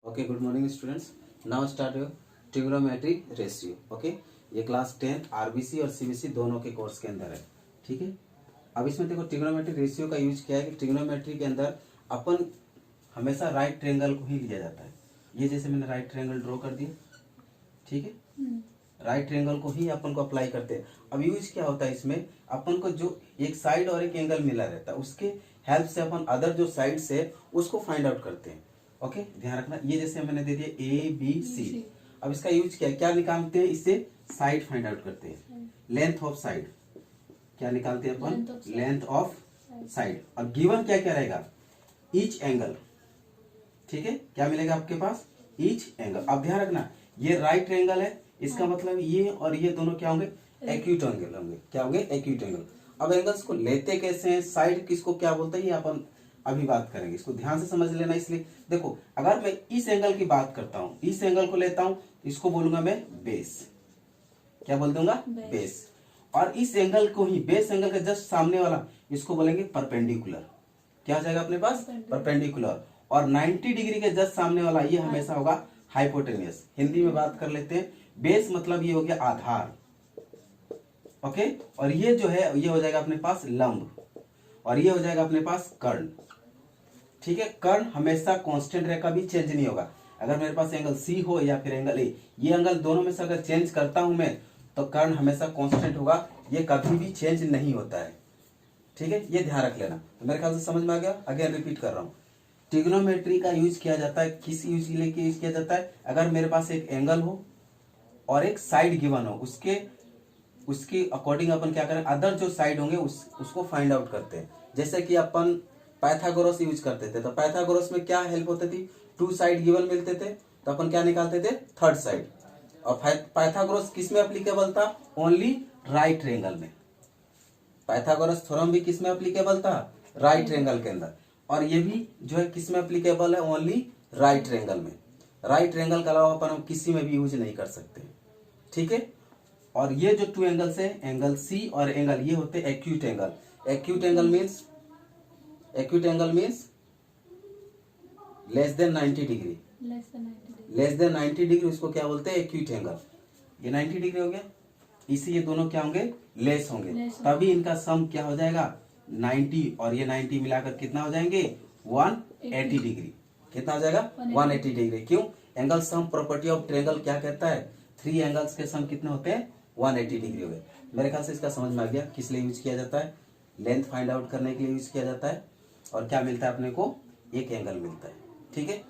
Okay, good morning students. Now start your trigonometry ratio. Okay, ये class 10 RBC और CBC दोनों के course के अंदर है। ठीक है, अब इसमें देखो ट्रिग्नोमेट्री रेशियो का यूज क्या है कि ट्रिग्नोमेट्री के अंदर अपन हमेशा राइट ट्रायंगल को ही लिया जाता है। ये जैसे मैंने राइट ट्रायंगल ड्रॉ कर दिया, ठीक है, राइट ट्रायंगल को ही अपन को अप्लाई करते हैं। अब यूज क्या होता है इसमें, अपन को जो एक साइड और एक एंगल मिला रहता है उसके हेल्प से अपन अदर जो साइड से उसको फाइंड आउट करते हैं। ओके, ध्यान रखना, ये जैसे मैंने दे दिया ए बी सी। अब इसका यूज क्या क्या निकालते हैं, इससे साइड फाइंड आउट करते हैं। लेंथ ऑफ साइड क्या निकालते हैं अपन, लेंथ ऑफ साइड। और गिवन क्या क्या रहेगा, ईच एंगल। ठीक है, क्या मिलेगा आपके पास, ईच एंगल। अब ध्यान रखना, ये राइट एंगल है, इसका मतलब ये और ये दोनों क्या होंगे, एक्यूट एंगल होंगे। क्या होंगे, एक्यूट एंगल। अब एंगल्स को लेते कैसे हैं, साइड किसको क्या बोलते हैं, ये अपन अभी बात करेंगे। इसको ध्यान से समझ लेना। इसलिए देखो, अगर मैं इस एंगल की बात करता हूं, इस एंगल को लेता हूं, इसको बोलूंगा मैं बेस। क्या बोल दूंगा, बेस। और इस एंगल को ही, बेस एंगल के जस्ट सामने वाला, इसको बोलेंगे परपेंडिकुलर। क्या हो जाएगा अपने पास, परपेंडिकुलर। और 90 डिग्री के जस्ट सामने वाला ये हमेशा होगा हाइपोटेनियस। हिंदी में बात कर लेते हैं, बेस मतलब ये हो गया आधार। ओके, और ये जो है ये हो जाएगा अपने पास लंब, और ये हो जाएगा अपने पास कर्ण। ठीक है, कर्ण हमेशा कांस्टेंट रहेगा, कभी चेंज नहीं होगा। अगर मेरे पास एंगल सी हो या फिर एंगल ए, ये एंगल दोनों में से अगर चेंज करता हूं मैं, तो कर्ण हमेशा कांस्टेंट होगा, ये कभी भी चेंज नहीं होता है। ठीक है, ये ध्यान रख लेना। तो मेरे ख्याल से समझ में आ गया। अगेन रिपीट कर रहा हूं, ट्रिग्नोमेट्री का यूज किया जाता है, किस यूज के लिए यूज किया जाता है, अगर मेरे पास एक एंगल हो और एक साइड गिवन हो, उसके अकॉर्डिंग अपन क्या करें, अदर जो साइड होंगे उसको फाइंड आउट करते हैं। जैसे कि अपन पाइथागोरस यूज करते थे, तो पाइथागोरस में क्या हेल्प होती थी, टू साइड गिवन मिलते थे, तो अपन क्या निकालते थे, थर्ड साइड। और पाइथागोरस किस में एप्लीकेबल था, ओनली राइट ट्रायंगल में। पाइथागोरस थ्योरम भी किस में एप्लीकेबल था, राइट ट्रायंगल के अंदर। और ये भी जो है किस में एप्लीकेबल है, ओनली राइट ट्रायंगल में। राइट ट्रायंगल के अलावा अपन किसी में भी यूज नहीं कर सकते। ठीक है, और ये जो टू एंगल्स है, एंगल सी और एंगल, ये होते हैं acute angle. Acute angle means less than 90 degree. Less than 90 degree उसको क्या बोलते हैं, एक्यूट एंगल। ये 90 डिग्री हो गया, इसी ये दोनों क्या होंगे, लेस होंगे, तभी इनका सम क्या हो जाएगा 90, और ये 90 मिलाकर कितना हो जाएंगे, 180 डिग्री। कितना हो जाएगा, 180 डिग्री। क्यों, angle sum property of triangle क्या कहता है, 3 एंगल्स के सम कितने होते हैं, 180 डिग्री हो गए। मेरे ख्याल से इसका समझ में आ गया किस लिए यूज किया जाता है, लेंथ फाइंड आउट करने के लिए यूज किया जाता है, और क्या मिलता है अपने को, एक एंगल मिलता है। ठीक है,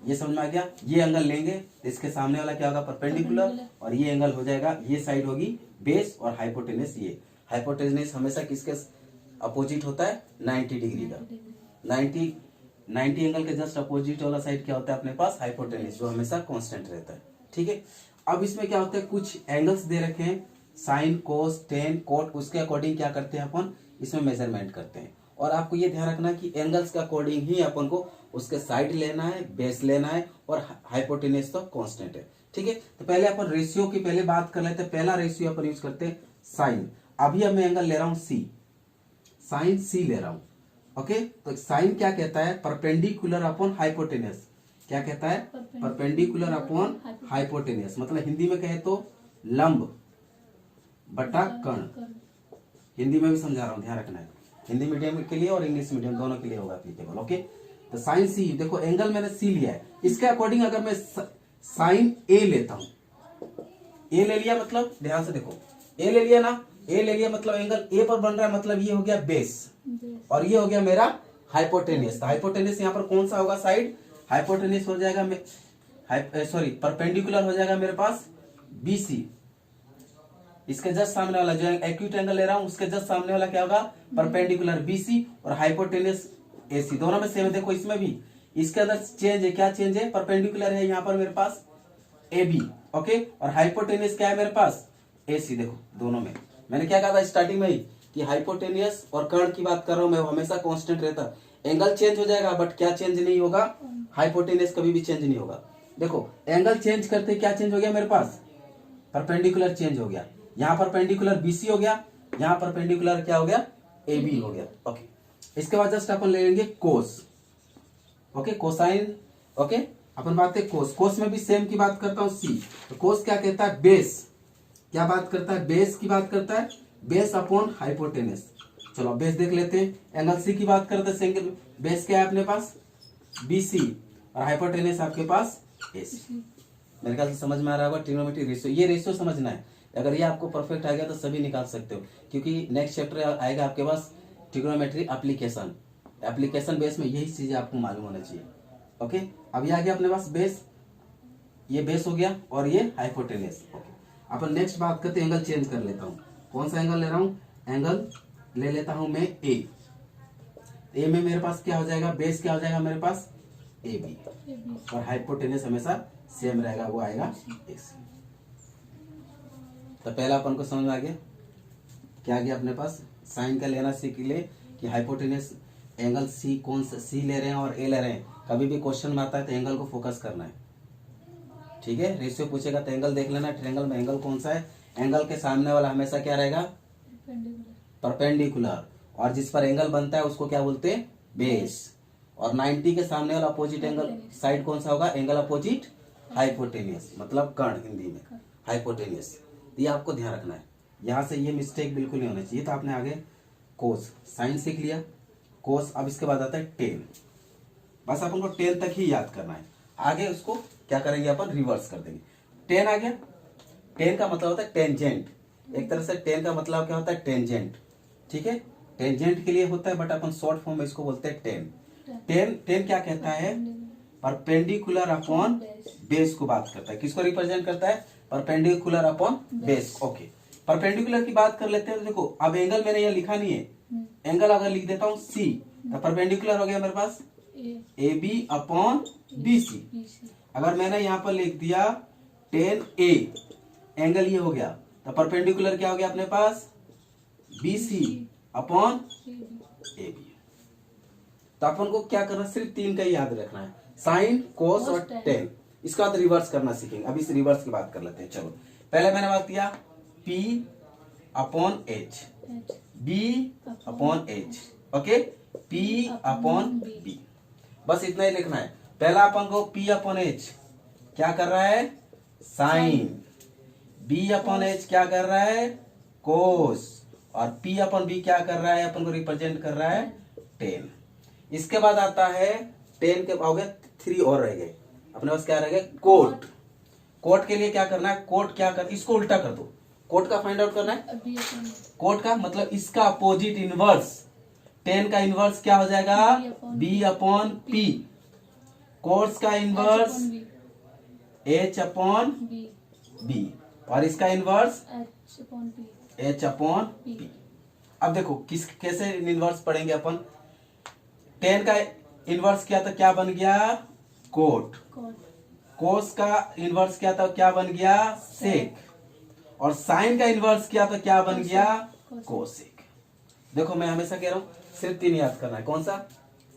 ये समझ में आ गया। ये एंगल लेंगे तो इसके सामने वाला क्या होगा, परपेंडिकुलर, और ये एंगल हो जाएगा, ये साइड होगी बेस, और हाइपोटेनस, ये हाइपोटेनस हमेशा किसके अपोजिट होता है, 90 डिग्री का। 90 एंगल के जस्ट अपोजिट वाला साइड क्या होता है अपने पास, हाइपोटेनस, जो हमेशा कांस्टेंट रहता है। ठीक है, अब इसमें क्या होता है, कुछ एंगल्स दे रखे हैं, साइन, कोस, टेन, कोट, उसके अकॉर्डिंग क्या करते हैं अपन, इसमें मेजरमेंट करते हैं। और आपको ये ध्यान रखना कि एंगल्स के अकॉर्डिंग ही अपन को उसके साइड लेना है, बेस लेना है, और हाइपोटेनस तो कांस्टेंट है। ठीक है, तो पहले अपन रेशियो की पहले बात कर लेते हैं। पहला रेशियो अपन यूज करते हैं साइन। अभी अब मैं एंगल ले रहा हूं सी, साइन सी ले रहा हूं। ओके, तो साइन क्या कहता है, परपेंडिकुलर अपॉन हाइपोटेनस। क्या कहता है, परपेंडिकुलर अपॉन हाइपोटेनस, मतलब हिंदी में कहे तो लंब बटा कर्ण। हिंदी में भी समझा रहा हूं, ध्यान रखना है, हिंदी मीडियम के लिए और इंग्लिश मीडियम दोनों के लिए होगा एप्लीकेबल। ओके, तो साइन सी, देखो एंगल मैंने सी लिया है, इसके अकॉर्डिंग अगर मैं साइन ए लेता हूं, ए ले लिया, मतलब ध्यान से देखो, ए ले लिया ना, ए ले लिया मतलब एंगल ए पर बन रहा है, मतलब ये हो गया बेस, और ये हो गया मेरा हाइपोटेनस। हाइपोटेनस यहाँ पर कौन सा होगा, साइड, हाइपोटेनस हो जाएगा, परपेंडिकुलर हो जाएगा मेरे पास बीसी। इसके जस्ट सामने वाला जो एक्यूट एंगल ले रहा हूं, उसके जस्ट सामने वाला क्या होगा, परपेंडिकुलर बीसी, और हाइपोटेनस एसी, दोनों में सेम है। देखो इसमें भी इसके अंदर चेंज है, क्या चेंज है, परपेंडिकुलर है यहाँ पर मेरे पास ए बी। ओके, और हाइपोटेनस क्या है मेरे पास, एसी। देखो दोनों में मैंने क्या कहा था स्टार्टिंग में ही कि हाइपोटेनियस और कर्ण की बात कर रहा हूं मैं, हमेशा कांस्टेंट रहता। एंगल चेंज हो जाएगा बट क्या चेंज नहीं होगा, हाइपोटेनियस कभी भी चेंज नहीं होगा। देखो एंगल चेंज करते क्या चेंज हो गया मेरे पास, परपेंडिकुलर चेंज हो गया, यहाँ परपेंडिकुलर बीसी हो गया, यहाँ परपेंडिकुलर क्या हो गया, ए बी हो गया। ओके, इसके बाद जस्ट अपन ले लेंगे कोस। Okay, cosine. ओके, अपन बात है कोस, कोस में भी सेम की बात करता हूँ सी। तो कोस क्या कहता है, बेस, क्या बात करता है, बेस की बात करता है, बेस अपॉन हाइपोटेनस। चलो बेस देख लेते हैं। एंगल सी की बात करते हैं, सिंगल बेस क्या है अपने पास, BC, और हाइपोटेनस आपके पास AC। मेरे ख्याल से समझ में आ रहा होगा ट्रिग्नोमेट्री रेशियो। ये रेशियो समझना है, अगर ये आपको परफेक्ट आ गया तो सभी निकाल सकते हो, क्योंकि नेक्स्ट चैप्टर आएगा आपके पास ट्रिग्नोमेट्री एप्लीकेशन। एप्लीकेशन बेस में यही चीजें आपको मालूम होना चाहिए। ओके, अब ये आ गया अपने पास बेस, ये बेस हो गया और ये हाइपोटेनस। अपन नेक्स्ट बात करते हैं, एंगल चेंज कर लेता हूँ। कौन सा एंगल ले रहा हूँ, एंगल ले लेता हूं मैं ए में मेरे पास क्या हो जाएगा, बेस क्या हो जाएगा मेरे पास AB, और हाइपोटेनस हमेशा सेम रहेगा, वो आएगा AC। तो पहला अपन को समझ में आ गया, क्या आ गया अपने पास, साइन का लेना सीख ले कि हाइपोटेनस एंगल सी, कौन सा सी ले रहे हैं और ए ले रहे हैं। कभी भी क्वेश्चन में आता है तो एंगल को फोकस करना है, ठीक है। रेशियो पूछेगा तो एंगल देख लेना, ट्रायंगल में एंगल कौन सा है, एंगल के सामने वाला हमेशा क्या रहेगा, परपेंडिकुलर, और जिस पर एंगल बनता है उसको क्या बोलते हैं, बेस। और 90 के सामने वाला अपोजिट एंगल साइड कौन सा होगा, एंगल अपोजिट हाइपोटेनियस, मतलब कर्ण हिंदी में हाइपोटेनियस। ये आपको ध्यान रखना है, यहाँ से ये मिस्टेक बिल्कुल नहीं होना चाहिए। तो आपने आगे कोस साइन सीख लिया, कोस। अब इसके बाद आता है टेन, बस अपन को टेन तक ही याद करना है, आगे उसको क्या करेंगे अपन, रिवर्स कर देंगे। टेन आ गया, टेन का मतलब होता है टेंजेंट, एक तरह से टेन का मतलब क्या होता है, टेंजेंट, ठीक है। टेंजेंट के लिए होता है, बट अपन शॉर्ट फॉर्म में इसको बोलते हैं टेन। टेन क्या कहता है, परपेंडिकुलर अपॉन बेस को बात करता है, किसको रिप्रेजेंट करता है, perpendicular upon base. Okay, perpendicular की बात कर लेते हैं। तो देखो अब एंगल मैंने यहाँ लिखा नहीं है, एंगल अगर लिख देता हूँ C, तो परपेंडिकुलर हो गया मेरे पास AB अपॉन BC। अगर मैंने यहाँ पर लिख दिया 10A, एंगल ये हो गया, तो परपेंडिकुलर क्या हो गया अपने पास, BC अपॉन AB। तो अपन को क्या करना, सिर्फ 3 का ही याद रखना है, साइन, कोस और टेन। इसका बाद रिवर्स करना सीखेंगे। अभी इस रिवर्स की बात कर लेते हैं। चलो पहले मैंने बात किया P upon H, B upon H, okay, P upon B, बस इतना ही लिखना है। पहला अपन को P अपॉन H क्या कर रहा है, साइन, B अपॉन H क्या कर रहा है, कोस, और P अपॉन B क्या कर रहा है, अपन को रिप्रेजेंट कर रहा है टेन। इसके बाद आता है टेन के हो गए 3 और रह गए अपने पास, क्या रह गए, कोट। कोट के लिए क्या करना है, कोट क्या कर, इसको उल्टा कर दो, कोट का फाइंड आउट करना है। कोट का मतलब इसका अपोजिट इनवर्स, टेन का इनवर्स क्या हो जाएगा, B अपॉन P, कोस का इनवर्स H अपॉन B, और इसका इनवर्स H अपॉन P। अब देखो किस कैसे इनवर्स पढ़ेंगे अपन, टेन का इनवर्स क्या था, क्या बन गया, कोट, कोस का इनवर्स क्या था, क्या बन गया, सेक, और साइन का इनवर्स क्या था, क्या बन गया, कोसेक। देखो मैं हमेशा कह रहा हूं सिर्फ 3 याद करना है, कौन सा,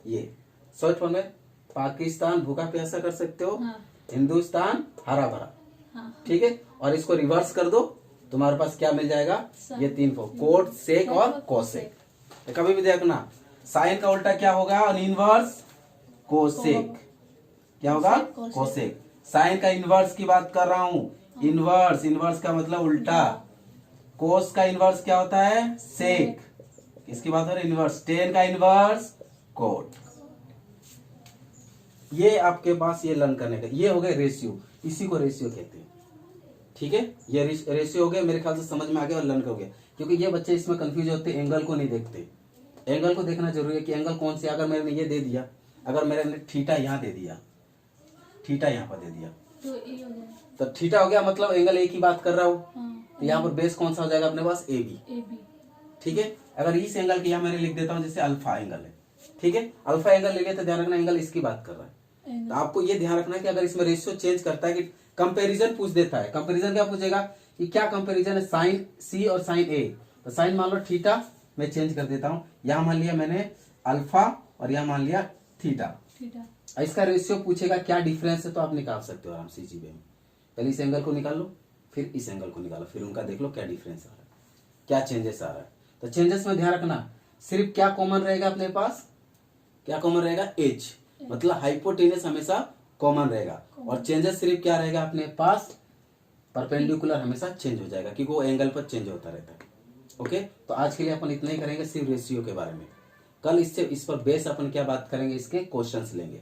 ये शॉर्ट फॉर्म में पाकिस्तान भूखा प्यासा कर सकते हो, हिंदुस्तान हरा भरा, ठीक है। और इसको रिवर्स कर दो, तुम्हारे पास क्या मिल जाएगा, ये 3 फॉर्म, कोट, सेक और कोसेक। कभी भी देखना, साइन का उल्टा क्या होगा, इनवर्स कोसेक, क्या होगा, कोसेक। साइन का इनवर्स की बात कर रहा हूं, इनवर्स, इनवर्स का मतलब उल्टा। कोस का इनवर्स क्या होता है, सेक, इसकी बात हो रही है इनवर्स। टेन का इनवर्स कोट। ये आपके पास ये लर्न करने का, ये हो गए रेशियो, इसी को रेशियो कहते हैं, ठीक है। ये रेशियो हो गया, मेरे ख्याल से समझ में आ गया और लर्न हो गया। क्योंकि ये बच्चे इसमें कंफ्यूज होते हैं, एंगल को नहीं देखते। एंगल को देखना जरूरी है कि एंगल कौन से, अगर मैंने ये दे दिया, अगर मैंने थीटा यहाँ दे दिया, थीटा यहाँ पर दे दिया, तो थीटा हो गया, मतलब एंगल एक ही बात कर रहा हूँ। तो यहाँ पर बेस कौन सा हो जाएगा अपने पास, AB, ठीक है। अगर इस एंगल की यहाँ मैंने लिख देता हूँ जैसे अल्फा एंगल है, ठीक है, अल्फा एंगल ले लिया, तो ध्यान रखना एंगल इसकी बात कर रहा है। तो आपको ये ध्यान रखना है कि अगर इसमें रेशियो चेंज करता है, कि कंपैरिजन पूछ देता है, कंपैरिजन क्या पूछेगा कि क्या कंपैरिजन है, साइन C और साइन A। तो साइन मान लो थीटा, मैं चेंज कर देता हूँ, यहाँ मान लिया मैंने अल्फा और यहाँ मान लिया थीटा। इसका रेशियो पूछेगा क्या डिफरेंस है, तो आप निकाल सकते हो आराम से इजी वे में। पहले इस एंगल को निकाल लो, फिर इस एंगल को निकालो, फिर उनका देख लो क्या डिफरेंस आ रहा है, क्या चेंजेस आ रहा है। तो चेंजेस में ध्यान रखना, सिर्फ क्या कॉमन रहेगा अपने पास, क्या कॉमन रहेगा, H, मतलब हाइपोटेनस हमेशा कॉमन रहेगा, और चेंजेस सिर्फ क्या रहेगा अपने पास, परपेंडिकुलर हमेशा चेंज हो जाएगा क्योंकि वो एंगल पर चेंज होता रहता है। ओके, तो आज के लिए अपन इतना ही करेंगे सिर्फ रेशियो के बारे में। कल इससे इस पर बेस अपन क्या बात करेंगे, इसके क्वेश्चंस लेंगे।